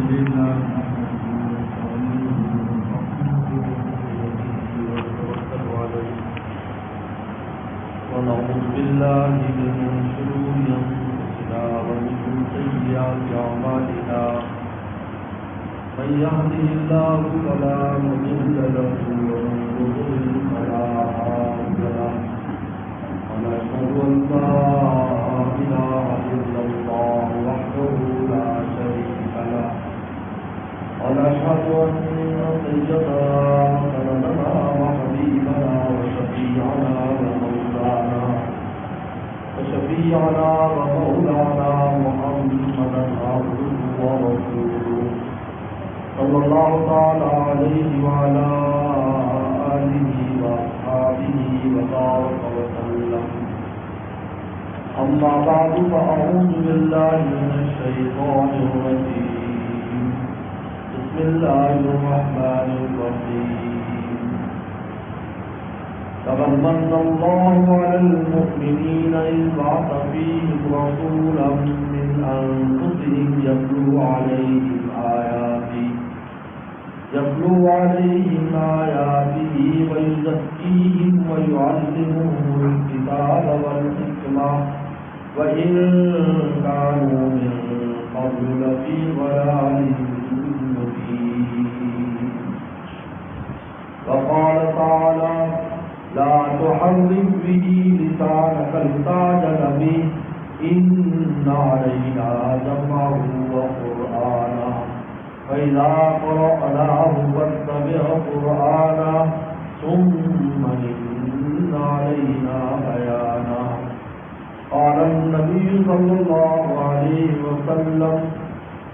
ونعوذ بالله من شرور أنفسنا ومن سيئات أعمالنا من يهده الله فلا مضل له ومن يضلل فلا هادي له ونشهد أن لا إله إلا الله وحده لا شريك له ونشهد أن سيدنا سندنا وحبيبنا وشفيعنا ومولانا محمدا عبده ورسوله صلى الله تعالى عليه وعلى آله وأصحابه وبارك وسلم. أما بعد فأعوذ بالله من الشيطان الرجيم. بسم الله الرحمن الرحيم. لقد من الله على المؤمنين إذ بعث فيهم رسولا من أنفسهم يتلو عليهم آياته ويزكيهم ويعلمهم الكتاب والحكمة وإن كانوا من قبل لفي ضلال مبين. وقال تعالى: لا تحرك به لسانك لتعجل به إن علينا جمعه وقرآنه فإذا قرأناه فاتبع قرآنه ثم إن علينا بيانه. قال النبي صلى الله عليه وسلم: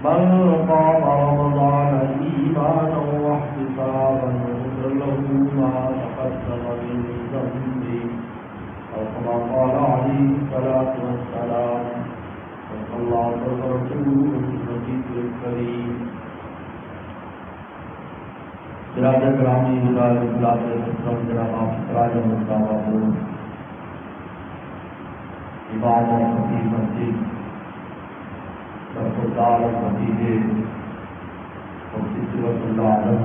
من قام رمضان إيمانا واحتسابا غفر له ما تقدم من ذنبه أو كما قال عليه الصلاة والسلام. صلى الله عليه وسلم الكريم. جناب گرامی حضرات بلاد محترم جناب سراج مصطفیٰ امام اور خطیب مسجد برخوردار بھتیجے مفتی صفت اللہ عالم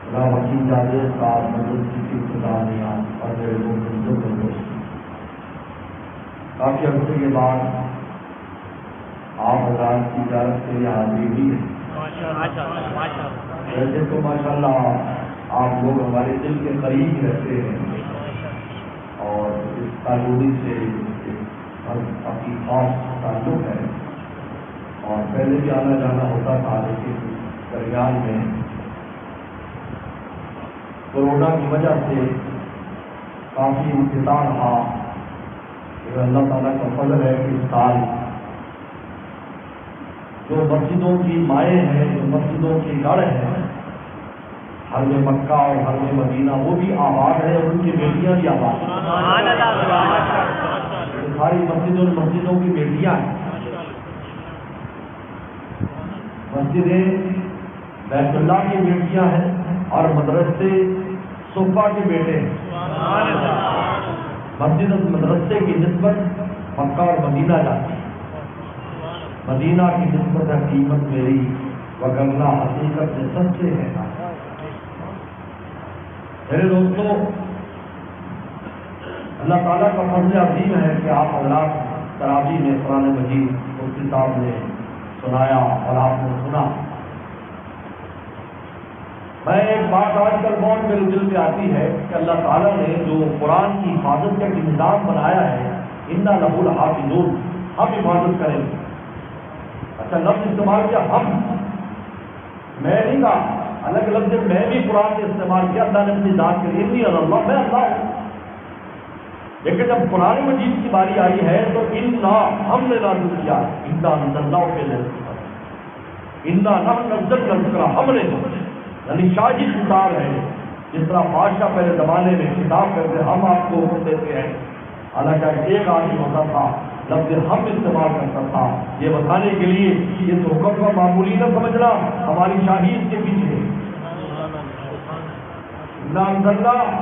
جناب حکیم جاوید صاحب مدرسے کی ابتدائیہ اور میرے بزرگوں کو دوست، کافی عرصے کے بعد آپ حضرات کی اجازت سے یہ حاضری ہوئی ہے. ویسے تو ماشاءاللہ آپ لوگ ہمارے دل کے قریب رہتے ہیں اور اس تعلقی سے اپنی خاص تعلق ہے اور پہلے بھی آنا جانا ہوتا تھا، لیکن درمیان میں کورونا کی وجہ سے کافی انتظار رہا. اللہ تعالیٰ کا فضل ہے کہ اس سال جو مسجدوں کی مائیں ہیں، جو مسجدوں کی گڑھ ہیں، حرم مکہ اور حرم مدینہ، وہ بھی آباد ہے اور ان کی بیٹیاں بھی آباد ہیں. ساری مسجدوں کی بیٹیاں ہیں. مسجدیں بیت اللہ کی بیٹیاں ہیں اور مدرسے صفا کے بیٹے ہیں. مسجد مدرسے کی نسبت مکہ اور مدینہ جاتی ہے. مدینہ کی نسبت حقیقت میری وگرنہ حقیقت میں سچے ہیں. میرے دوستوں، اللہ تعالیٰ کا فضل عظیم ہے کہ آپ حضرات تراویح میں قرآن مجید مفتی صاحب نے سنایا اور آپ نے سنا. میں ایک بات آج کل بہت میرے دل میں آتی ہے کہ اللہ تعالیٰ نے جو قرآن کی حفاظت کا نظام بنایا ہے، اِنَّا لَهُ لَحَافِظُونَ، ہم حفاظت کریں گے. اچھا لفظ استعمال کیا ہم، میں نہیں کہا، الگ لفظ میں بھی قرآن نے استعمال کیا. اللہ نے اپنی ذات کے لیے نہیں اللہ، میں اللہ ہوں. لیکن جب قرآن مجید کی باری آئی ہے تو اِنَّا ہم نے نازل کیا، اِنَّا انزلناہ کے لفظ، اِنَّا نحن نزلنا الذکر، ہم نے، یعنی شاہی خطاب ہے. جس طرح بادشاہ پہلے زمانے میں خطاب کرتے ہم آپ کو حکم دیتے ہیں، حالانکہ ایک آدمی ہوتا تھا لفظ ہم استعمال کرتا تھا یہ بتانے کے لیے کہ اس حکم کا معمولی نہ سمجھنا، ہماری شاہی اس کے پیچھے.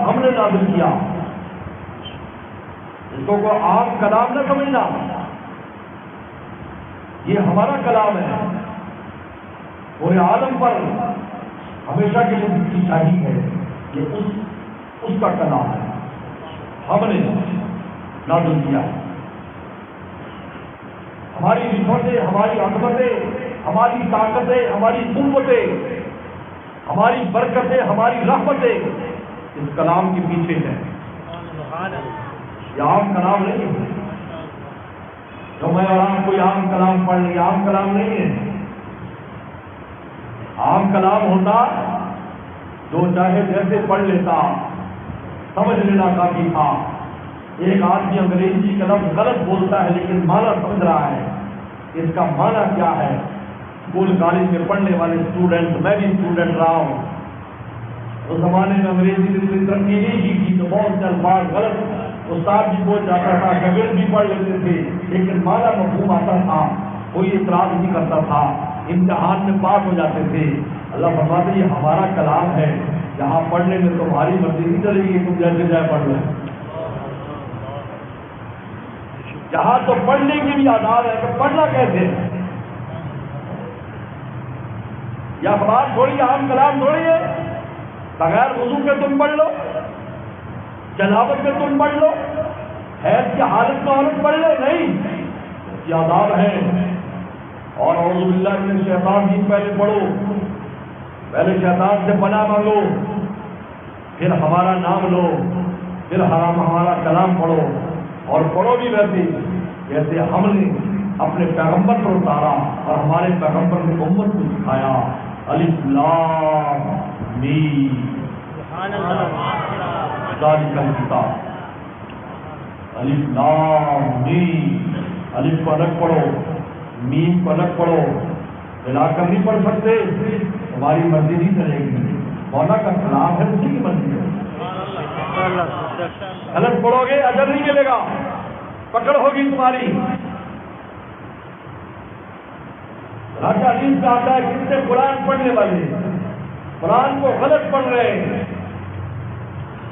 ہم نے نازل کیا، اس کو کوئی عام کلام نہ سمجھنا. یہ ہمارا کلام ہے، پورے عالم پر ہمیشہ کے لیے کی شاہی ہے، یہ اس کا کلام ہے، ہم نے نازل کیا ہے۔ ہماری نعمتیں، ہماری عظمتیں، ہماری طاقتیں، ہماری قوتیں، ہماری برکتیں، ہماری رحمتیں اس کلام کے پیچھے ہیں۔ یہ عام کلام نہیں ہے جو میں اور آپ کوئی عام کلام پڑھ لیں، عام کلام نہیں ہے۔ عام کلام ہوتا جو چاہے جیسے پڑھ لیتا، سمجھ لینا کافی تھا۔ ایک آدمی انگریزی کا لفظ غلط بولتا ہے لیکن معنی سمجھ رہا ہے، اس کا معنی کیا ہے۔ اسکول کالج میں پڑھنے والے اسٹوڈنٹ، میں بھی اسٹوڈنٹ رہا ہوں، اس زمانے میں انگریزی نے ترقی نہیں کی تھی تو بہت سے الفاظ غلط استاد بھی بول جاتا تھا، شاگرد بھی پڑھ لیتے تھے، لیکن معنی مفہوم آتا تھا، کوئی اعتراض نہیں کرتا تھا، امتحان میں پاس ہو جاتے تھے۔ اللہ فرماتے یہ ہمارا کلام ہے، جہاں پڑھنے میں تمہاری مرضی نہیں چلے گی، تم جیسے جائے پڑھ لو۔ جہاں تو پڑھنے کی بھی آداب ہے کہ پڑھنا کیسے ہے، یا اخبار چھوڑیے، عام کلام چھوڑیے، بغیر وضو کے تم پڑھ لو، جنابت میں تم پڑھ لو، حیض کی حالت میں عورت پڑھ لے، نہیں، یہ آداب ہے۔ اور اعوذ باللہ من الشیطان بھی پہلے پڑھو، پہلے شیطان سے پناہ مانگو، پھر ہمارا نام لو، پھر ہمارا کلام پڑھو، اور پڑھو بھی ویسے جیسے ہم نے اپنے پیغمبر پر اتارا اور ہمارے پیغمبر نے امت کو سکھایا۔ الف لام میم ذالک الکتاب، الف لام میم، الف کو الگ پڑھو، میم کو الگ پڑھو، ملا کر نہیں پڑھ سکتے، ہماری مرضی نہیں چلے گی، مولا کا کلام ہے، اسی کی مرضی ہے۔ غلط پڑھو گے اجر نہیں ملے گا، پکڑ ہوگی تمہاری۔ راجا حدیث میں آتا ہے کتنے قرآن پڑھنے والے قرآن کو غلط پڑھ رہے ہیں،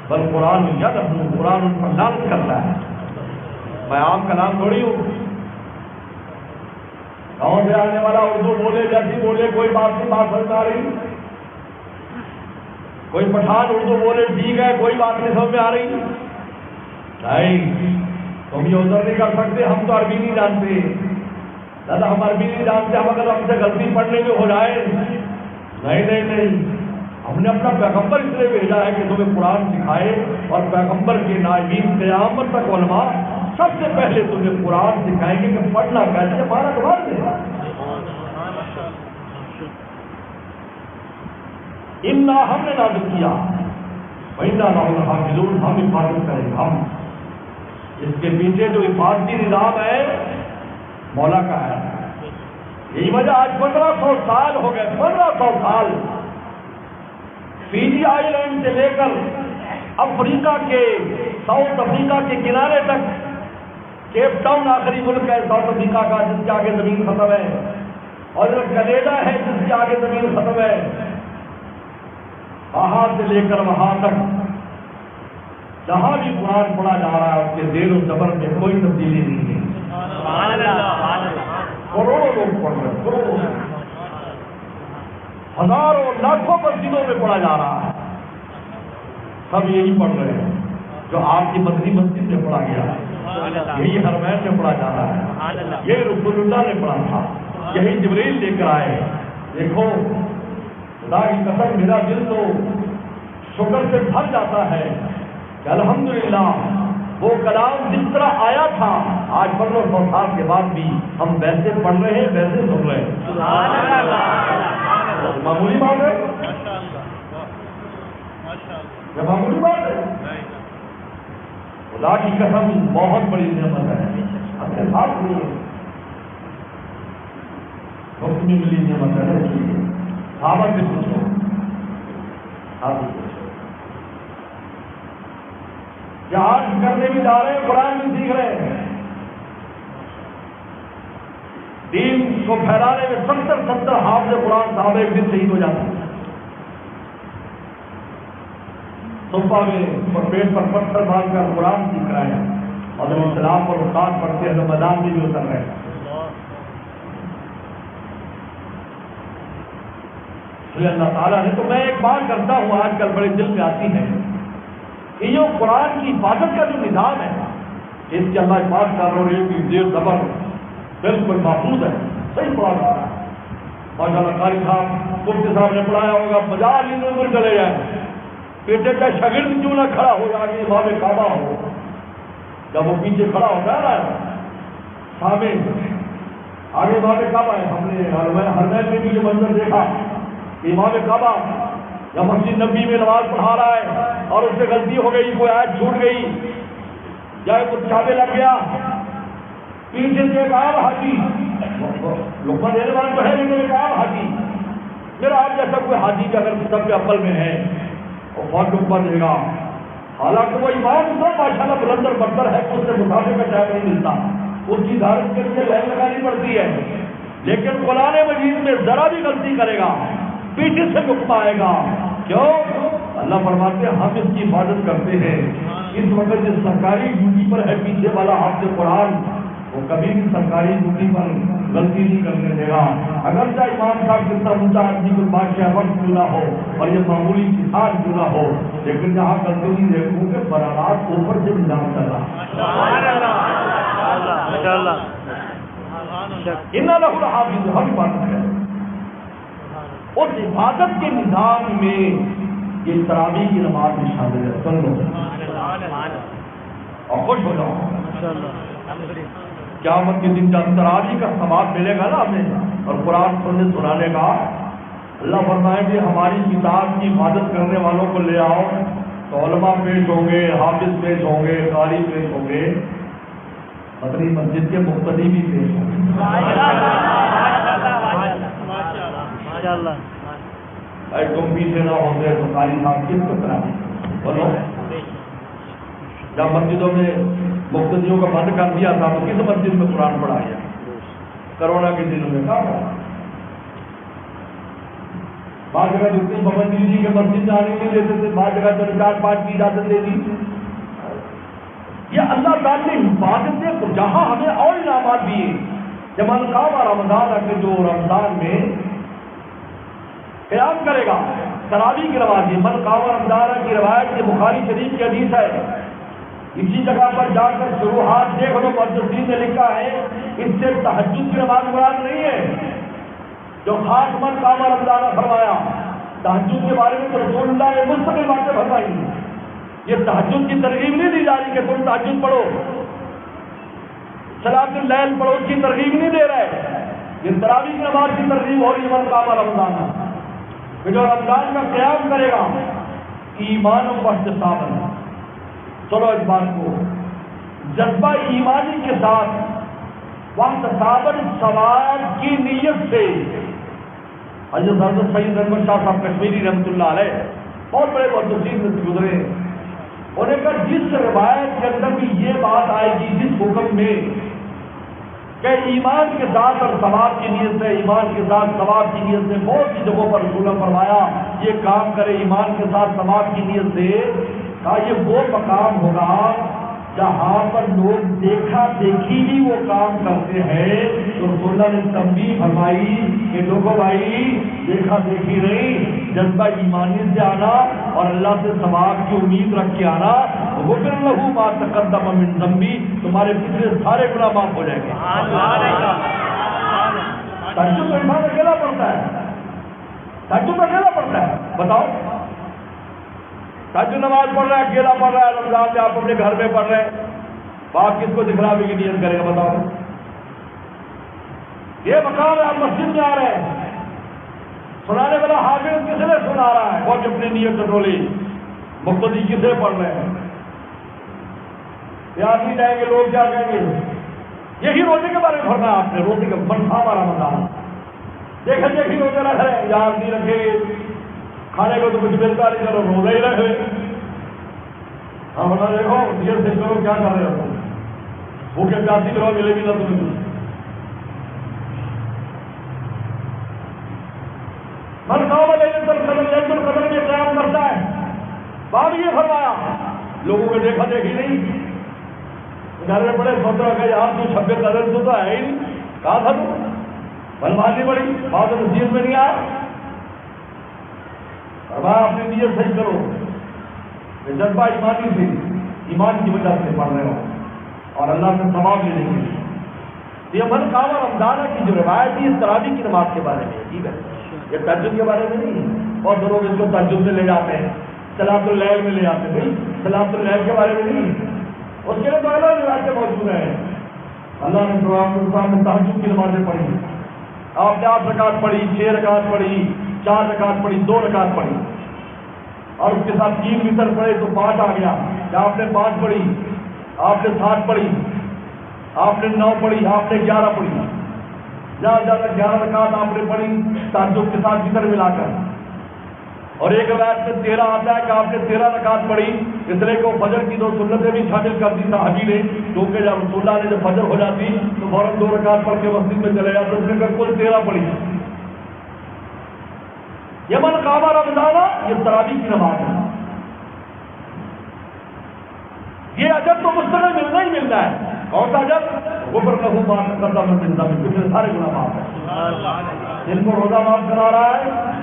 بل قرآن یاد رکھوں، قرآن ان پر لعنت کرتا ہے۔ میں عام کلام تھوڑی ہوں، گاؤں سے آنے والا اردو بولے جیسی بولے کوئی بات نہیں، بات سمجھ آ رہی، کوئی پٹھان اردو بولے ٹھیک ہے، کوئی بات نہیں سمجھ میں آ رہی، نہیں، تم یہ ادھر نہیں کر سکتے، ہم تو عربی نہیں جانتے، دادا ہم عربی نہیں جانتے، ہم اگر ہم سے غلطی پڑھنے میں ہو جائے، نہیں، ہم نے اپنا پیغمبر اس لیے بھیجا ہے کہ تمہیں قرآن سکھائے، اور پیغمبر کے نائبین قیامت تک علماء سب سے پہلے تمہیں قرآن سکھائیں گے کہ پڑھنا کیسے، ہمارا سوال ہے۔ انا ہم نے نازل کیا، وَإِنَّا لَهُ لَحَافِظُونَ، ہم حفاظت کریں گے، ہم۔ اس کے پیچھے جو حفاظتی نظام ہے مولا کا ہے۔ یہی وجہ آج 1500 سال ہو گئے، 1500 سال فیجی آئی لینڈ سے لے کر افریقہ کے ساؤتھ افریقہ کے کنارے تک، کیپ ٹاؤن آخری ملک ہے ساؤتھ افریقہ کا جس کے آگے زمین ختم ہے، اور کینیڈا ہے جس کے آگے زمین ختم ہے، وہاں سے لے کر وہاں تک جہاں بھی قرآن پڑھا جا رہا ہے اس کے زیر و زبر میں کوئی تبدیلی نہیں ہے۔ کروڑوں لوگ پڑھ رہے ہیں، کروڑوں، ہزاروں لاکھوں مسجدوں میں پڑھا جا رہا ہے، سب یہی پڑھ رہے ہیں جو آپ کی مدنی مسجد میں پڑھا گیا ہے، یہی حرمین میں پڑھا جا رہا ہے، یہی رسول اللہ نے پڑھا تھا، یہی جبریل لے کر آئے۔ دیکھو خدا کی قسم میرا دل تو شکر سے بھر جاتا ہے کہ الحمدللہ وہ کلام جس طرح آیا تھا آج 1500 سال کے بعد بھی ہم ویسے پڑھ رہے ہیں، ویسے سن رہے ہیں۔ معمولی بات ہے، یہ معمولی بات ہے، خدا کی قسم بہت بڑی نعمت ہے، اپنے ساتھ نہیں ہے، وقت میں ملی نعمت ہے۔ صحابہ سے پوچھو، آپ سے پوچھو، جہاد کرنے بھی جا رہے ہیں، قرآن بھی سیکھ رہے ہیں، دین کو پھیلانے میں 70 حافظ قرآن صاحب ایک دن شہید ہو جاتے ہیں، صفحہ میں پیٹ پر پتھر باندھ کر قرآن سیکھ رہے ہیں، اور جب اسلام پر استاد پڑھتے ہیں تو میدان میں بھی اتر رہے ہیں۔ اللہ تعالیٰ نے. تو میں ایک بات کرتا ہوں آج کل بڑے دل میں آتی ہے کہ یہ قرآن کی حفاظت کا جو نظام ہے اس کی اللہ حفاظت کر رہے کی زیر زبر بالکل محفوظ ہے. صحیح پڑھا جا رہا ہے ماشاء اللہ. قاری صاحب مفتی صاحب نے پڑھایا ہوگا بازار ادھر چلے جائیں بیٹے کا شاگرد کیوں نہ کھڑا ہو جا کے امام کعبہ ہو. جب وہ پیچھے کھڑا ہوتا ہے نا سامنے آگے امام کعبہ ہے. ہم نے حرمین میں بھی یہ منظر دیکھا کہ امام کعبہ یا مسجد نبی میں نماز پڑھا رہا ہے اور اس سے غلطی ہو گئی, کوئی آیت چھوٹ گئی یا کچھ چابے لگ گیا, پیچھے سے ایک عام حاجی لقمہ دینے والے تو ہے لیکن ایک عام حاجی میرا آپ جیسا کوئی حاجی کا اگر سب کے عمل میں ہے وہ فوج لقمہ دے گا, حالانکہ وہ امام تو ماشاء اللہ بلندر برتر ہے, اس سے مسافر کا ٹائم نہیں ملتا, اس کی دھارت کے لیے لائن لگانی پڑتی ہے. لیکن قرآن مجید میں ذرا بھی غلطی کرے گا پیچھے سے لقمہ آئے گا. کیوں؟ اللہ فرماتے ہیں ہم اس کی حفاظت کرتے ہیں. اس وقت جس سرکاری ڈیوٹی پر ہے پیچھے والا حافظ قرآن وہ کبھی بھی سرکاری ڈیوٹی پر غلطی نہیں کرنے دے گا. اگرچہ امام صاحب جتنا اونچا آدمی کو بادشاہ وقت کیوں نہ ہو اور یہ معمولی کسان کیوں نہ ہو, لیکن جہاں غلطی نہیں دیکھوں کہ برآمد اوپر سے نظام چل رہا ان لہو الحافظ ہم بات ہے. اس حفاظت کے نظام میں یہ تراویح کی نماز بھی شامل ہے. سن لو اور خوش ہو جاؤ. قیامت کے دن جب تراویح کا ثواب ملے گا نا ہمیں اور قرآن سننے سنانے کا, اللہ فرمائے کہ ہماری کتاب کی حفاظت کرنے والوں کو لے آؤ تو علماء پیش ہوں گے, حافظ پیش ہوں گے, قاری پیش ہوں گے, مدنی مسجد کے مقتدی بھی پیش ہوں گے. تم پیچھے نہ ہوتے تو قاری صاحب کس کو کرا بولو. جب مسجدوں میں مقتدیوں کو بند کر دیا تھا تو کس مسجد میں قرآن پڑھا گیا؟ کرونا کے دنوں میں کہاں پڑھا؟ بعض جگہ جتنی پابندی جی کے مسجد میں آنے نہیں دیتے تھے, بعض جگہ تو 4-5 کی اجازت دے دی. یہ اللہ تعالیٰ نے حفاظت سے جہاں ہمیں اور انعامات دیے. جب من قام رمضان کے جو رمضان میں قیام کرے گا تراویح کی نماز, من قام رمضان کی روایت یہ بخاری شریف کی حدیث ہے. اسی جگہ پر جا کر شروحات دیکھ لو, محدثین نے لکھا ہے اس سے تہجد کی نماز مراد نہیں ہے جو خاص من قام رمضان فرمایا. تہجد کے بارے میں تو رسول اللہ نے مستقل باتیں فرمائی. یہ تہجد کی ترغیب نہیں دی جا رہی کہ تم تہجد پڑھو, صلاۃ اللیل پڑھو, اس کی ترغیب نہیں دے رہے. یہ تراویح کی نماز کی ترغیب ہو رہی ہے من قام رمضان کہ جو رمضان کا قیام کرے گا ایمان و احتساب. چلو اس بات کو جذبہ ایمانی کے ساتھ واحتسابًا ثواب کی نیت سے حضرت سید احمد شاہ صاحب کشمیری رحمۃ اللہ علیہ بہت بڑے محدثین سے گزرے, انہوں نے کہا جس روایت کے اندر بھی یہ بات آئے گی جس حکم میں کہ ایمان کے ساتھ اور ثواب کی نیت سے, ایمان کے ساتھ ثواب کی نیت سے, بہت سی جگہوں پر رسول نے فرمایا یہ کام کرے ایمان کے ساتھ ثواب کی نیت سے. کہا یہ وہ مقام ہوگا جہاں پر لوگ دیکھا دیکھی بھی وہ کام کرتے ہیں. تو رسول اللہ نے تنبیہ فرمائی کہ لوگوں بھائی دیکھا دیکھی نہیں, جذبہ ایمانی سے آنا اور اللہ سے ثواب کی امید رکھ کے آنا. غفر لہ ما تقدم من ذنبی, تمہارے پچھلے سارے گناہ معاف ہو جائیں گے. تہجد تو انسان اکیلا پڑھتا ہے, تہجد اکیلا پڑھتا ہے. بتاؤ تہجد نماز پڑھ رہا ہے اکیلا پڑھ رہا ہے, رمضان میں آپ اپنے گھر میں پڑھ رہے ہیں, باپ کس کو دکھلاوے کی نیت کرے گا بتاؤ؟ یہ مقام ہے آپ مسجد میں آ رہے ہیں, سنانے والا حافظ کس نے سنا رہا ہے, وہ اپنی نیت ٹٹولی, مقتدی کسے پڑھ رہے ہیں. یہ آدمی جائیں گے لوگ کیا کہیں گے؟ یہی روزے کے بارے میں پڑھنا ہے آپ نے, روزے کا منفا ہمارا رمضان دیکھیں دیکھی روزے رکھ رہے ہیں, یاد نہیں رکھیں گے کھانے کو تو کچھ ملتا نہیں, کرو روزہ ہی رکھے. ہاں بنا دیکھو دیر سے کرو کیا کر رہے ہو, بھوکے پیاسی کرو ملے گی نہ تمہیں کچھ. من قام لیلۃ القدر میں قیام کرتا ہے, بعد یہ فرمایا لوگوں کو دیکھا دیکھی نہیں, گھر میں بڑے سوچ رہا کہ یار تو 26 قدر تو ہے ہی نہیں, کہا تھا تو بلوانی بڑی بات نصیحت میں نہیں آیا. فرمایا اپنی نیت صحیح کرو کہ جذبہ ایمانی سے ایمان کی وجہ سے پڑھ رہے ہو اور اللہ سے ثواب لینے کے لیے. یہ من قام رمضان کی جو روایت ہے اس تراویح کی نماز کے بارے میں ٹھیک ہے, یہ تہجد کے بارے میں نہیں ہے. بہت سے لوگ اس کو تہجد میں لے جاتے ہیں, صلاۃ اللیل میں لے جاتے ہیں. بھائی صلاۃ اللیل کے بارے میں نہیں ہے, اس کے لیے تو الگ روایتیں موجود ہیں. اللہ نے قرآن میں تہجد کی نمازیں پڑھی, آپ نے 8 رکعت پڑھی, 6 رکعت پڑھی, 4 رکعت پڑھی, 2 رکعت پڑھی, اور اس کے ساتھ 3 وتر پڑھے تو 5 آ گیا. یا آپ نے 5 پڑھی, آپ نے 7 پڑھی, آپ نے 9 پڑھی, آپ نے 11 پڑھی, زیادہ زیادہ 11 رکعت آپ نے پڑھی تہجد کے ساتھ وتر ملا کر. اور ایک روایت میں 13 آتا ہے کہ آپ نے 13 رکعت پڑھی, اس لیے کہ وہ فجر کی 2 سنتیں بھی شامل کر دی صحابی نے, کیونکہ جب رسول اللہ نے جب فجر ہو جاتی تو فوراً 2 رکعت پڑھ کے مسجد میں چلے جاتے, اس نے کہا کل 13 پڑھی. یہ من قام رمضان یہ تراویح کی نماز ہے. یہ اجر تو مستقل ملنا ہی ملتا ہے. کون سا اجر؟ غفر لہ ما تقدم من ذنبہ, پچھلے سارے گناہ معاف ہیں. جن کو روزہ معاف کرا رہا ہے,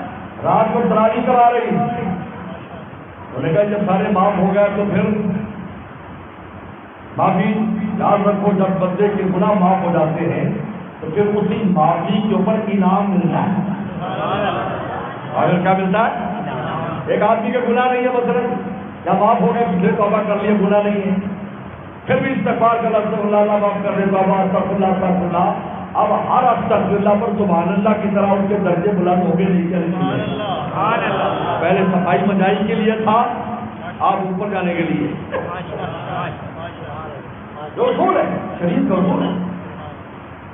رات کو تراویح کرا رہی, انہوں نے کہا جب سارے معاف ہو گئے تو پھر معافی یاد رکھو, جب بندے کے گناہ معاف ہو جاتے ہیں تو پھر اسی معافی کے اوپر انعام ملتا ہے. اگر کیا ملتا ہے؟ ایک آدمی کا گناہ نہیں ہے مثلا, یا معاف ہو گیا, پچھلے توبہ کر لیے, گناہ نہیں ہے, پھر بھی استغفار کر استغفر اللہ معاف کر دے, توبہ استغفر اللہ استغفر اللہ. اب ہر استغفر اللہ پر سبحان اللہ کی طرح ان کے درجے بلند ہو گئے نہیں. پہلے صفائی مجائی کے لیے تھا, آپ اوپر جانے کے لیے. جو اصول ہے شریعت کا اصول ہے.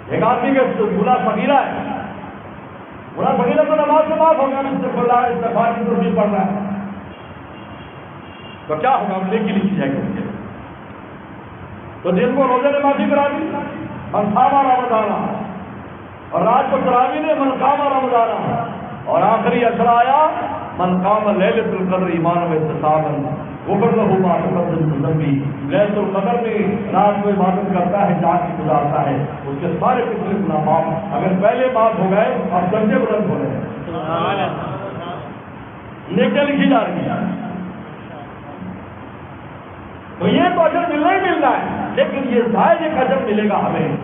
ایک آدمی کا گناہ صغیرہ ہے, گناہ صغیرہ تو نماز سے معاف ہوگا, استغفر اللہ استغفار کی تصویر پڑھ رہا ہے تو کیا ہوگا؟ ہم نیکی لکھی جائے گی. تو جن کو روزے نے معافی کرا دی, من قام رمضان, اور رات کو تراویح نے من قام رمضان, اور آخری اثر آیا من قام لیلۃ القدر ایمانا واحتسابا غفر لہ ما تقدم من ذنبہ. لیلۃ القدر میں رات کو عبادت کرتا ہے, جان کی گزارتا ہے, اس کے سارے پچھلے گناہ معاف. اگر پہلے معاف ہو گئے اب درجے بلند ہو رہے ہیں, نیکیاں لکھی جا رہی ہیں. تو یہ تو اجر ملنا ہی ملنا ہے, لیکن یہ زائد ایک اجر ملے گا ہمیں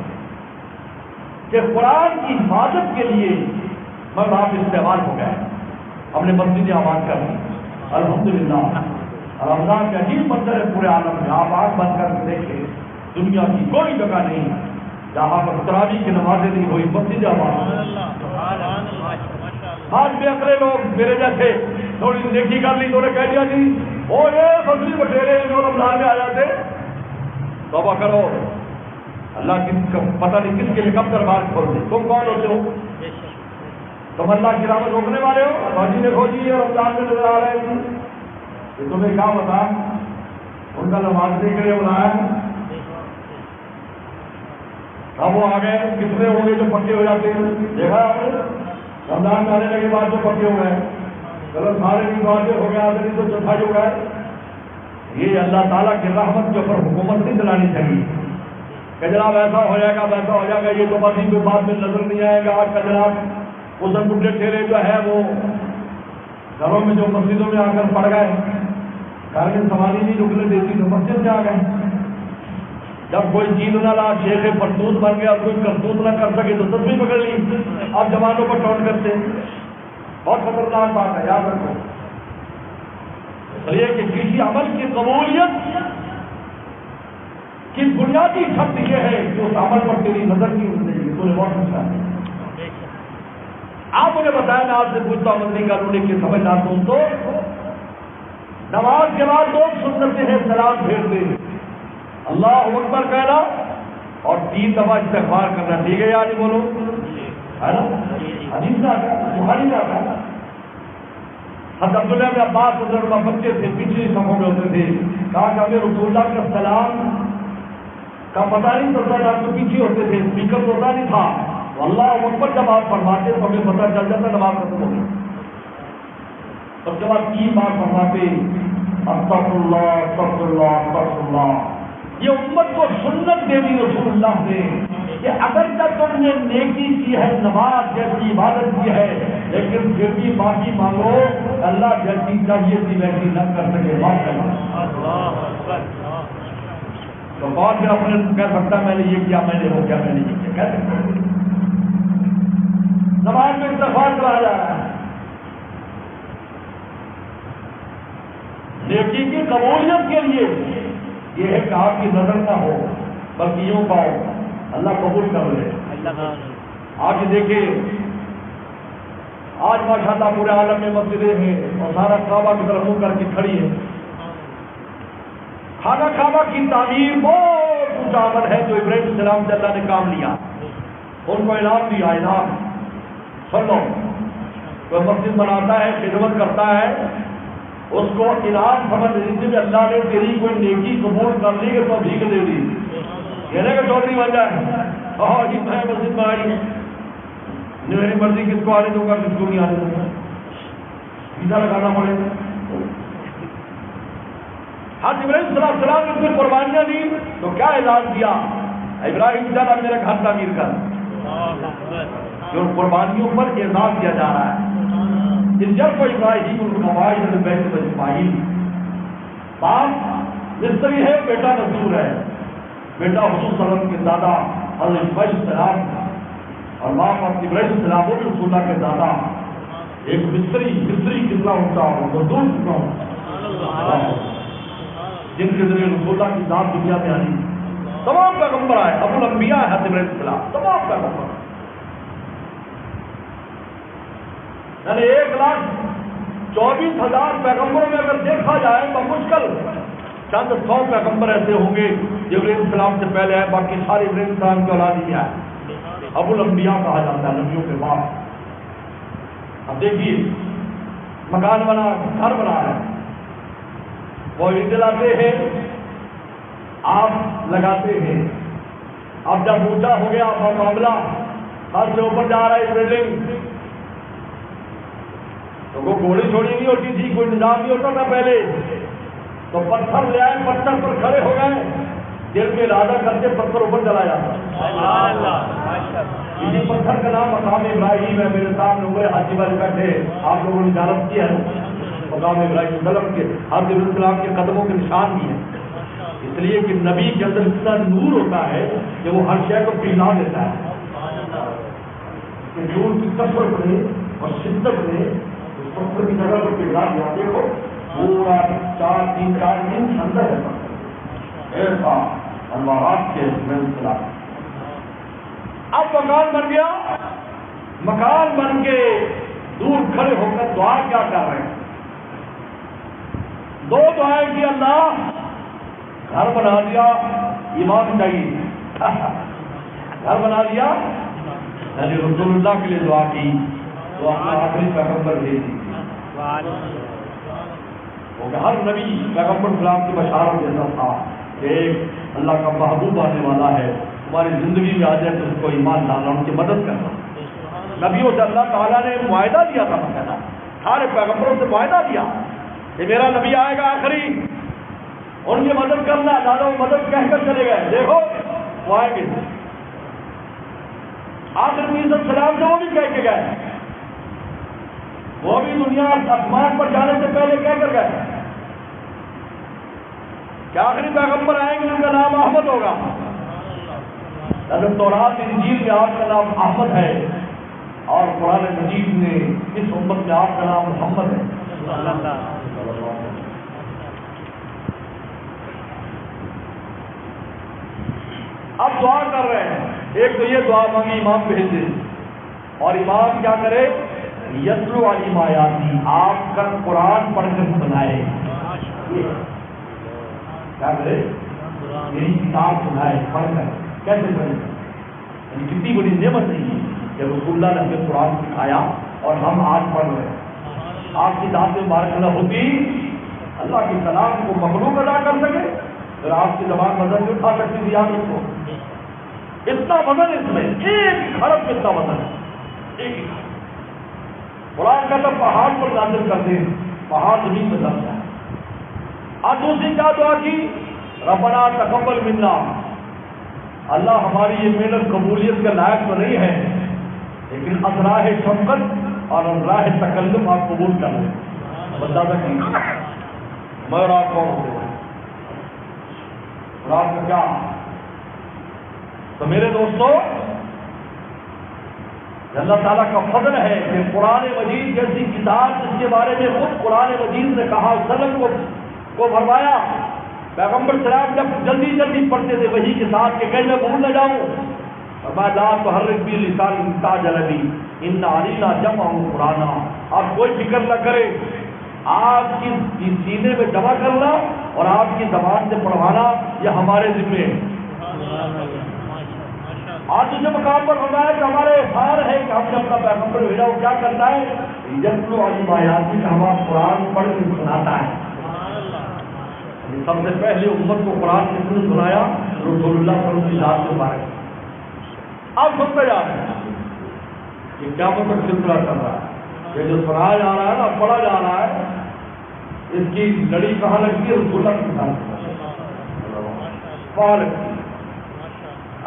کہ قرآن کی حفاظت کے لیے میں وہاں پہ استعمال ہو گئے, ہم نے مسجد آباد کر دی. الحمدللہ رمضان کا عجیب منظر ہے پورے عالم میں. آپ آنکھ بند کر کے دیکھیں, دنیا کی کوئی جگہ نہیں جہاں پر تراویح کی نمازیں نہیں ہوئی. مسجد آباد آج بے عقلے لوگ میرے جیسے تھوڑی نیکی کر لی تو نے کہہ دیا جی وہ یہ فصلی بٹیرے جو رمضان میں آ جاتے, توبہ کرو, اللہ کی پتہ نہیں کس کے لیے کب دربار کھول دے. تم کون ہوتے ہو؟ تم اللہ کی رحمت روکنے والے ہو. فوجی دیکھو جی یہ رمضان میں نظر آ رہے ہیں, یہ تمہیں کیا بتا, ان کا نماز کے لیے بلایا. اب وہ آ گئے, کتنے ہوں گے جو پکے ہو جاتے ہیں, دیکھا آپ نے رمضان میں آنے کے بعد جو پکے ہو گئے, چلو سارے بھی واضح ہو گیا, آدمی تو چوتھائی ہو گئے. یہ اللہ تعالیٰ کی رحمت کے اوپر حکومت نہیں چلانی چاہیے کہ جناب ایسا ہو جائے گا ویسا ہو جائے گا, یہ تو بس کوئی بات میں نظر نہیں آئے گا. آج کا جناب اسن ٹوٹے ٹھیلے جو ہے وہ گھروں میں جو مسجدوں میں آ کر پڑ گئے, گھر میں سواری نہیں رکنے دیتی تو مسجد میں آ گئے. جب کوئی چیز نہ لا, شیخ پرتوت بن گیا, کوئی کرتوت نہ کر سکے تو تصویر پکڑ لی. اب جوانوں پر ٹونٹ کرتے, بہت خطرناک بات ہے, یاد رکھو. کہ کسی عمل کی قبولیت کی بنیادی شرط یہ ہے کہ اس عمل پر تیری نظر کی ہوتی ہے. تو نے بہت اچھا ہے. آپ مجھے بتائیں, میں آپ سے پوچھتا ہوں مدنی قانون کی سمجھدار ہوں تو نماز کے بعد لوگ سنتے ہیں سلام پھیرتے ہیں, اللہ اکبر کہنا اور 3 دفعہ استغفار کرنا. ٹھیک ہے یار, بولو ہے نا, حدیث میں آتا ہے, بخاری میں آتا ہے. حضرت عبداللہ بن عباس بزرگ بچے تھے, پچھلی صفوں میں ہوتے تھے, کہا کہ ہمیں رسول اللہ کا سلام کا پتہ نہیں چلتا تھا, تو پیچھے ہوتے تھے, اسپیکر تو ہوتا نہیں تھا. اللہ اکبر جب آپ فرماتے تو ہمیں پتہ چل جاتا نماز ختم ہو گئی. اس کے بعد 3 بار فرماتے استغفر اللہ استغفر اللہ استغفر اللہ. یہ امت کو سنت دے دی رسول اللہ نے کہ اگر جب تم نے نیکی کی ہے, نماز جیسی عبادت کی ہے, لیکن پھر بھی معافی مانگو، اللہ جیسی چاہیے تھی ویسی نہ کر سکے، معاف کرنا۔ تو کون پھر اپنے کہہ سکتا میں نے یہ کیا، میں نے وہ کیا، میں نے یہ کیا، کہہ سکتا؟ نماز میں استغفار کرا جا رہا ہے۔ نیکی کی قبولیت کے لیے یہ ہے کہ آپ کی نظر نہ ہو بلکہ یوں پاؤ اللہ قبول کر لے۔ آج دیکھیں آج ماشاءاللہ پورے عالم میں مسجدیں ہیں اور سارا کعبہ کی طرف منہ کر کے کھڑی ہے۔ خانہ کعبہ کی تعمیر بہت اونچا عمل ہے جو ابراہیم السلام سے اللہ نے کام لیا، ان کو انعام دیا، انعام۔ سن لو، کوئی مسجد بناتا ہے، خدمت کرتا ہے، اس کو انعام سمجھ لیجیے کہ اللہ نے تیری کوئی نیکی قبول کر لی کہ تو بھیک دے دی، کہنے کا چودھری بن جائے اور جی میں مسجد میں آئی میری مرضی، کس کو آنے دوں گا کس کو نہیں آنے دوں گا، ویزا لگانا پڑے گا۔ حضرت ابراہیم صلی اللہ علیہ وسلم نے قربانیاں دی تو کیا اعلان کیا؟ ابراہیم جانا میرے گھر تعمیر کر، جو قربانیوں پر اعزاز کیا جا رہا ہے۔ جب کو ابراہیم القواعد البیت واسماعیل، باپ مستری ہے، بیٹا مزدور ہے، بیٹا حضور صلی اللہ علیہ وسلم کے دادا حضرت اسماعیل السلام اور باپ حضرت ابراہیم السلام وہ بھی رسول اللہ کے دادا، ایک مستری کتنا ہوتا اور مزدور کتنا ہوتا، جن کے ذریعے رسول اللہ کی ذات دنیا میں آئی۔ تمام پیغمبر آئے، ابو الانبیاء ہے حضرت ابراہیم السلام، تمام پیغمبر، یعنی 1,24,000 پیغمبروں میں اگر دیکھا جائے تو مشکل چند 100 پیغمبر ایسے ہوں گے جو ابراہیم السلام سے پہلے آئے، باقی سارے ابراہیم السلام کے اولاد ہی آئے، ابو الانبیاء کہا جاتا ہے، نبیوں کے باپ۔ اب دیکھیے مکان بنا، گھر بنا ہے، وہ اینٹ لاتے ہیں، آپ لگاتے ہیں، اب جب اونچا ہو گیا معاملہ، ہر سے اوپر جا رہا ہے بلڈنگ، تو وہ گوڑی چھوڑی نہیں ہوتی تھی، کوئی نظام نہیں ہوتا تھا پہلے، تو پتھر لے آئے، پتھر پر کھڑے ہو گئے، دل میں ارادہ کرتے پتھر اوپر چلا جاتا۔ اسی پتھر کا نام مقام ابراہیم ہے، میرے سامنے ہوئے حاجی والے بیٹھے، آپ لوگوں نے زیارت کی ہے مقام ابراہیم السلام کے، حضرت ابراہیم السلام کے قدموں کے نشان بھی ہیں، اس لیے کہ نبی کے اندر اتنا نور ہوتا ہے کہ وہ ہر شے کو پگھلا دیتا ہے، کہ نور کی کثرت نے اور شدت نے پتھر کی جگہ پر پگھلا دیا۔ دیکھو پورا 4 دن اندر ہے ایسا انوارات کے سلسلہ۔ اب مکان بن گیا، مکان بن کے دور کھڑے ہو کر دعا کیا کر رہے ہیں؟ 2 دعائیں کی، اللہ گھر بنا دیا، ایمان چاہیے، گھر بنا دیا، یعنی رسول اللہ کے لیے دعا کی تو اپنا آخری پیغمبر دے دی، وہ ہر نبی پیغمبر اسلام کی بشارت دیتا تھا کہ ایک اللہ کا محبوب آنے والا ہے، تمہاری زندگی میں آ جائے تو اس کو ایمان لانا، ان کی مدد کرنا۔ نبیوں سے اللہ تعالیٰ نے معاہدہ دیا تھا، مثلا سارے پیغمبروں سے معاہدہ دیا کہ میرا نبی آئے گا آخری، ان کی مدد کرنا، دادا وہ مدد کہہ کر چلے گئے، دیکھو وہ آئیں گے، آخر میں عیسیٰ السلام سے وہ بھی کہہ کے گئے، وہ بھی دنیا آسمان پر جانے سے پہلے کہہ کر گئے کہ آخری پیغمبر آئیں گے، ان کا نام احمد ہوگا۔ حضرت تورات انجیل میں آپ کا نام احمد ہے اور قرآن مجید میں اس امت میں آپ کا نام محمد ہے۔ اب دعا کر رہے ہیں، ایک تو یہ دعا مانگی امام بھیج دے، اور امام کیا کرے؟ یتلو علیہم آیاتی، آپ کا قرآن پڑھ کر سنائے، کیا کرے؟ میری کتاب سنائے، پڑھ کر، کیسے پڑھے؟ یعنی کتنی بڑی نعمت نہیں ہے کہ رسول اللہ نے ہمیں قرآن سکھایا اور ہم آج پڑھ رہے ہیں۔ آپ کی ذات مبارک نہ ہوتی، اللہ کے کلام کو مخلوق ادا کر سکے، پھر آپ کی زبان وزن نہیں اٹھا سکتی تھی، یاد رکھو اتنا وزن اس میں، ایک حرف اتنا وزن ہے، ایک ہی قرآن کا تب پہاڑ پر نازل کر دیں، پہاڑ زمین میں دب جائے۔ آج دوسری کیا دعا کی؟ ربنا تقبل منا، اللہ ہماری یہ محنت قبولیت کا لائق تو نہیں ہے، لیکن اثراہ شفقت اور راہ تکلم آپ قبول کر لیں. بتا سکیں میں اور آپ کون ہوتے ہیں اور آپ کا کیا. تو میرے دوستوں اللہ تعالیٰ کا فضل ہے کہ قرآن مجید جیسی کتاب جس کے بارے میں خود قرآن مجید نے کہا وسلم کو فرمایا پیغمبر سلام جب جلدی جلدی پڑھتے تھے وہی کے ساتھ کہ کہیں میں بھول نہ جاؤں. فرمایا لا تحرک بھی لسان تعجل بھی ان علینا جمع قرآن. آپ کوئی فکر نہ کریں, آپ کی سینے میں جمع کرنا اور آپ کی زبان سے پڑھوانا یہ ہمارے ذمہ ہے. آج جو مقام پر ہونا ہے کہ ہمارے احسان ہے کہ ہم نے اپنا پیغمبر بھیجا وہ کیا کرتا ہے یتلو علیہم آیاتی کا ہمارا قرآن پڑھ کے سناتا ہے. سب سے پہلے امت کو قرآن کس نے سنایا رسول اللہ صلی اللہ علیہ وسلم کے بارے میں. آپ سنتے جا رہے ہیں کہ کیا مطلب سلسلہ چل رہا ہے یہ جو سنایا جا رہا ہے نا پڑھا جا رہا ہے اس کی لڑی کہاں لگتی ہے رسول اللہ کے ساتھ.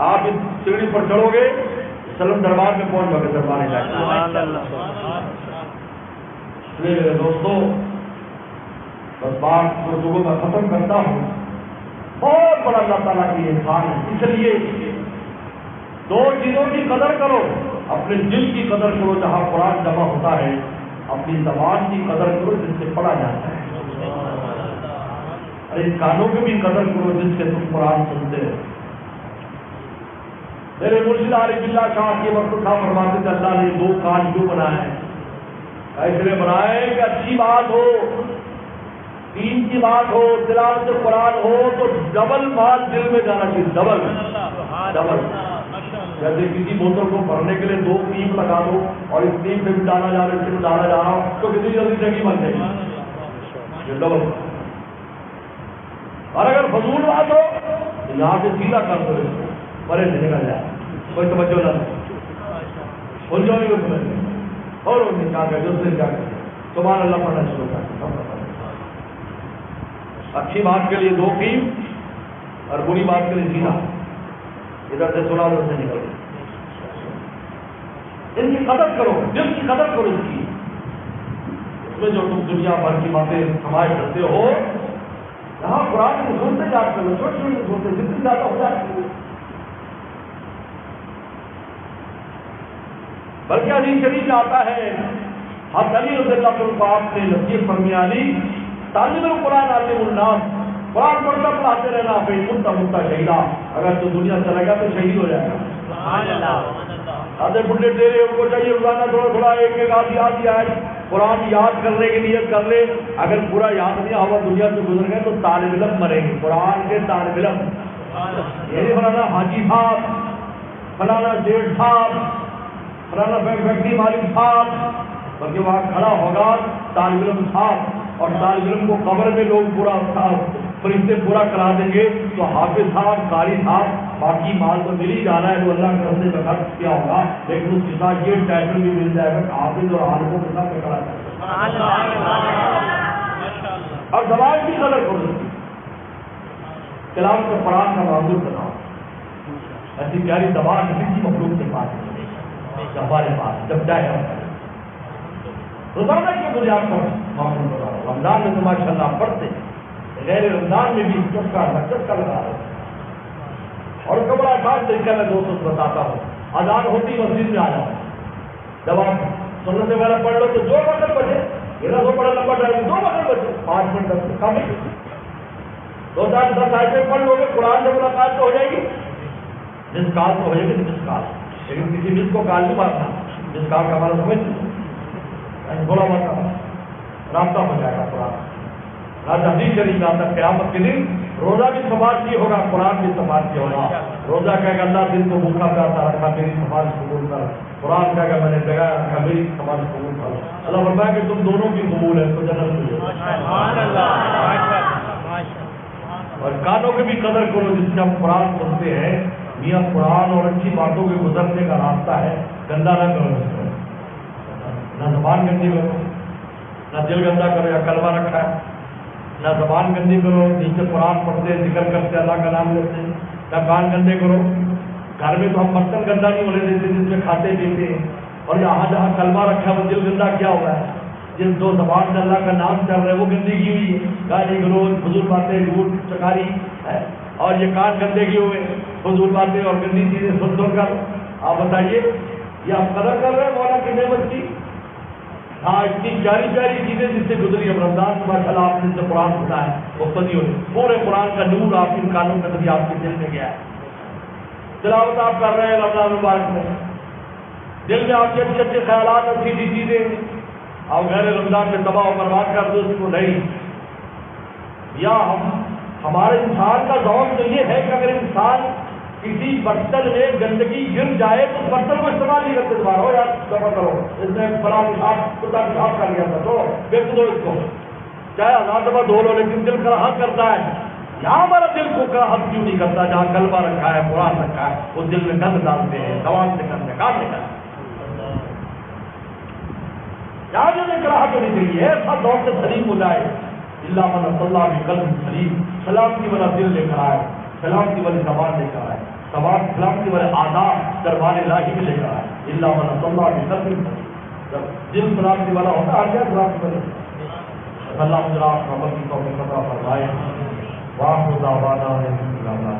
آپ اس سیڑھی پر چڑھو گے سلم دربار میں پہنچ جاؤ گے دربار میں. دوستوں بس بات گفتگو میں ختم کرتا ہوں. بہت بڑا اللہ تعالیٰ کی احسان ہے. اس لیے دو چیزوں کی قدر کرو, اپنے دل کی قدر کرو جہاں قرآن جمع ہوتا ہے, اپنی زبان کی قدر کرو جس سے پڑھا جاتا ہے, اور ان کانوں کی بھی قدر کرو جس سے تم قرآن سنتے ہو. میرے مرشد عارف اللہ شاہ کے وقت تھا فرماتے تھے اللہ نے دو کان کیوں بنائے ہیں, اس لیے بنائے کہ اچھی بات ہو, دین کی بات ہو, تلاوت قرآن ہو تو ڈبل مال دل میں جانا چاہیے. ڈبل جیسے کسی بوتل کو بھرنے کے لیے دو پیپ لگا دو اور اس پیپ میں بھی ڈالا جا رہا ہے اس میں ڈالا جا رہا ہو تو کتنی جلدی جگہ بن جائے گی. ڈبل. اور اگر فضول بات ہو تو یہاں سے سیدھا کر دو اس کو بڑے سے نکل جائے, کوئی توجہ نہ بول جاؤ گے تمہیں اور انہیں کیا کہ دوسرے کیا کریں تمہارا اللہ پڑھنا شروع کر. اچھی بات کے لیے دو قیم اور بری بات کے لیے سیدھا, ادھر سے سنا ادھر سے نکل. ان کی قدر کرو, دل کی قدر کرو اس کی. اس میں جو تم دنیا بھر کی باتیں سماج کرتے ہو یہاں قرآن کی سنتے جاتے ہو, چھوٹی چھوٹی سنتے جتنی زیادہ ہو جاتی ہے. بلکہ حدیث شریف میں آتا ہے حضرت علی رضی اللہ عنہ کو آپ نے نصیحت فرمائی طالب القرآن عالم الناس, قرآن پڑھتا پڑھاتے رہنا, پھر مدتا مدتا شہیدہ, اگر تو دنیا چلا گیا تو شہید ہو جائے گا. آدھے بڈھے ڈیرے ان کو چاہیے روزانہ تھوڑا تھوڑا ایک ایک آدھی آئے قرآن یاد کرنے کی نیت کر لے. اگر پورا یاد نہیں ہوا دنیا سے گزر گئے تو طالب علم مریں گے, قرآن کے طالب علم. یہ نہیں فلانا حاجی صاحب, فلانا جیٹھ صاحب, فلانا فیکٹری مالک صاحب, بلکہ وہاں کھڑا ہوگا طالب علم صاحب. اور طالب علم کو قبر میں لوگ پورا فرشتے پورا کرا دیں گے تو حافظ صاحب, قاری صاحب, باقی مال تو مل ہی جانا ہے, وہ اللہ کے رستے میں خرچ کیا ہوگا, لیکن اس کے ساتھ یہ ٹائٹل بھی مل جائے گا حافظ اور عالموں کے ساتھ کھڑا کرے. اور زبان کی قدر کرو, تلاوت کا قرآن کا معذور بناؤ. ایسی پیاری زبان کسی مخلوق کے پاس ہمارے پاس جب چاہے ہم روزانہ کی بنیاد پر معمول بنا. رمضان میں تو ماشاء اللہ پڑھتے, غیر رمضان میں بھی چسکا لگا رہے. اور اس کا بڑا خاص طریقہ میں دوستوں کو بتاتا ہوں. اذان ہوتی مسجد میں آ جاؤ, جب آپ سنت وغیرہ پڑھ لو تو 2 وقت بچے, یہ نہ 2 بڑا لمبا ڈرائیو 2 وقت بچے, 5 منٹ 10 منٹ کم ہے. 2-4-10 آیتیں پڑھ لو گے, قرآن سے ملاقات تو ہو جائے گی, جس کال تو ہو جائے گی جس کال, لیکن کسی مس کو کال نہیں مارنا, جس کال کا ہمارا سمجھ بولا بات رابطہ ہو جائے گا. قرآن آج حدیث شریف میں آتا ہے قیامت کے دن روزہ بھی سماج کی ہوگا, قرآن بھی سماج کی ہوگا. روزہ کہے گا اللہ دن کو بھوکا پیاسا رکھا, میری سماج قبول کر. قرآن کہے گا میں نے جگہ رکھا, میری سماج قبول کر. اللہ فرمایا کہ تم دونوں کی قبول ہے تو جنت ملے. اور کانوں کی بھی قدر کرو جس سے ہم قرآن سنتے ہیں. میاں قرآن اور اچھی باتوں کے گزرنے کا راستہ ہے, گندا نہ کرو, نہ زبان گندی کرو, نہ دل گندا کرو یا کلمہ رکھا ہے, نہ زبان گندی کرو, نیچے قرآن پڑھتے ذکر کرتے اللہ کا نام لیتے, نہ کان گندے کرو. گھر میں تو ہم برتن گندا نہیں ہونے دیتے جس میں کھاتے پیتے ہیں, اور جہاں جہاں کلمہ رکھا ہے وہ دل گندا کیا ہوا ہے. جن دو زبان سے اللہ کا نام چل رہا ہے وہ گندی کی ہوئی ہے، گالی گلوچ، فضول باتیں، جھوٹ چکاری ہے. اور یہ کان گندے کیے ہوئے فضول باتیں اور گندی چیزیں سن سن کر. آپ بتائیے یہ آپ قدر کر رہے ہیں مولا کی نعمت کی؟ ہاں اتنی پیاری پیاری چیزیں جس سے گزری. اب رمضان کے بعد آپ نے سے قرآن سنا ہے مقتدی ہوئے، پورے قرآن کا نور آپ ان کانوں کا نبی آپ کے دل میں گیا ہے. تلاوت آپ کر رہے ہیں رمضان مبارک میں، دل میں آپ کے اچھے اچھے خیالات، اچھی اچھی چیزیں، آپ غیر رمضان میں تباہ و برباد کر دو اس کو نہیں. یا ہمارے انسان کا ذوق تو یہ ہے کہ اگر انسان کسی برتن میں گندگی گر جائے تو اس برتن کو استعمال نہیں کرتے. دوبارہ ہو یار دفع کرو، اس میں بڑا پیشاب کتا پیشاب کر لیا تھا تو بیچ دو اس کو، چاہے ہزار دفعہ دھو لو، لیکن دل کراہت کرتا ہے. یہاں ہمارا دل کو کراہت کیوں نہیں کرتا؟ جہاں کلمہ رکھا ہے، قرآن رکھا ہے، وہ دل میں گند ڈالتے ہیں، زبان سے گند نکالتے ہیں. یہاں جو کراہت ہونی چاہیے ایسا دور سے سلیم ہو جائے. اللہ من صلی اللہ علیہ قلب سلیم، سلام کی والا دل لے کر آئے، سلام کی والی زبان لے کر آئے، سلام کی والے آداب دربار الہی میں لے کر آئے. اللہ من صلی اللہ علیہ قلب سلیم، جب دل سلام کی والا ہوتا ہے کیا سلام کی والا. اللہ مجھے آپ رحمت کی توفیق عطا فرمائے. واخر دعوانا الحمدللہ.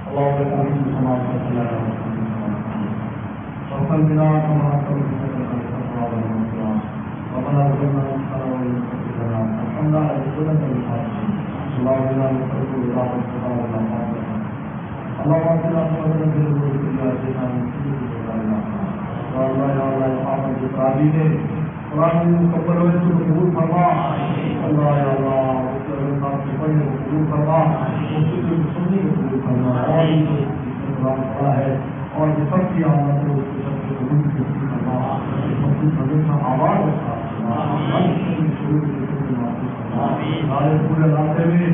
اللهم صل على وصل بنا كما صليت على ابراهيم وعلى ال ابراهيم الحمد لله رب العالمين. اللهم بنا نسألك رضاك والسلام اللهم بنا نسألك بالله والله يا الله يا حافظ القرآن قرآن مکمل ہو اس کو قبول فرما. اللہ یا اللہ اس کے صاحب کی پڑھنے کو قبول فرما، اس کی سننے کو قبول فرما، اور جو قرآن پڑھا ہے اور جو سب کی آمد ہے اس کے سب کے قبول کی فرما. ہمیشہ آواز رکھا ہمارے پورے علاقے میں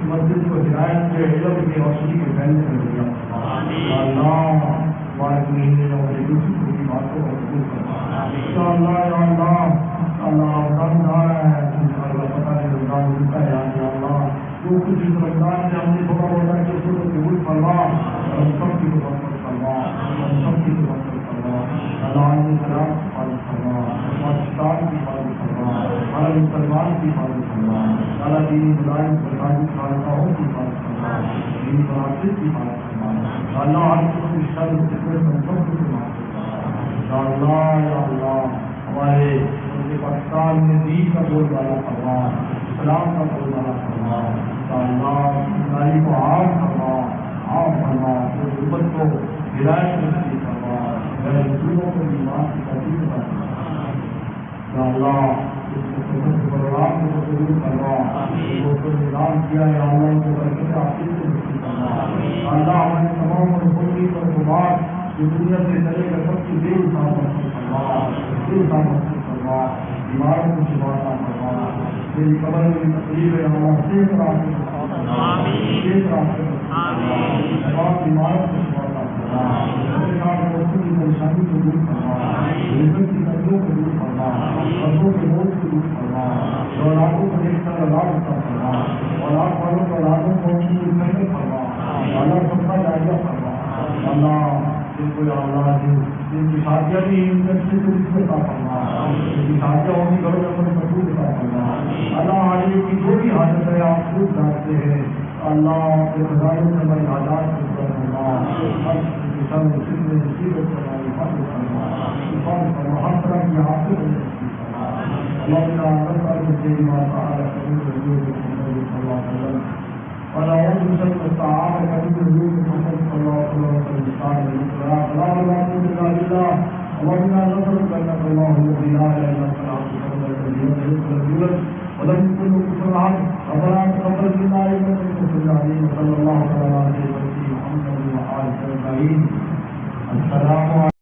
مسجد کو ہدایت کے علم کے روشنی کے پھیلنے کر دیا. اللہ ہمارے مہینے اور دوسری کی باتوں کو قبول کرنا. اللہ یا اللہ اللہ رمضان آ رہا ہے، اللہ پتہ نہیں رمضان ملتا ہے. اللہ جو کچھ اس رمضان سے ہم نے تھوڑا بہت ہے اس کو قبول فرما، ہم سب کی مدد فرما، ہم سب کی مدد فرما. اللہ علیہ السلام کی حفاظت فرما، پاکستان کی حفاظت فرما، ہر مسلمان کی حفاظت فرما. اللہ دینی ملائم سرکاری خانقاہوں کی حفاظت فرما، دینی مراکز کی حفاظت فرما. اللہ ہر قسم کی شر فتنے سے سب کو معاف فرما. اللہ یا اللہ ہمارے پاکستان میں دین کا بول بالا فرما، اسلام کا بول بالا فرما. اللہ بیماری کو عام فرما، عام فرما. جو غربت کو ہدایت نصیب فرما، غیر مسلموں کو ایمان کی توفیق عطا فرما. اللہ اس پروگرام کو قبول فرما، جو نظام کیا ہے اللہ ان کو برکت عاطف سے نصیب فرما. اللہ ہمارے تمام ملکوں پر خبار جو دنیا سے چلے گا سب کی بے حساب فرما، بے حساب فرما. بیماروں کو شفا عطا فرما. میری قبر میں بھی تکلیف ہے اللہ صحت راستے صحت راستے تمام بیماروں کو شفا عطا فرما. میرے ساتھ دوستوں کی پریشانی کو دور فرما، رزق کی تنگیوں کو دور فرما، قرضوں کے بوجھ کو دور فرما. اولادوں کو دیکھ کر اولاد عطا فرما، اولاد والوں کو اولادوں کو ان کی محنت فرما. اللہ سب کا جائزہ فرما. اللہ جن کو اللہ جن کی شادیاں بھی ان سے اچھے سے رشتے عطا فرما، جن کی شادیاں ہوگی گھروں میں اپنے مضبوط عطا فرما. اللہ عالیہ کی جو بھی حاجت ہے آپ خود جانتے ہیں. اللہ کے خزانوں سے ہماری حاجات کو پورا فرما. ہر قسم فتنے مصیبت سے ہماری حفاظت فرما، حفاظت فرما. ہر طرح کی آفت سے نصیب فرما. اللہم نسألک الجنہ ما سأل رسول محمد صلی اللہ علیہ وسلم ونعوذ بك من السعادة في الوجود محمد صلى الله عليه وسلم. لا إله إلا الله اللهم إنا نسألك أنك الله الذي لا إله إلا أنت ولم يكن له كفوا أحد. ربنا تقبل منا إنك أنت السميع العليم. وصلى الله على سيدنا محمد وآله أجمعين. السلام عليكم.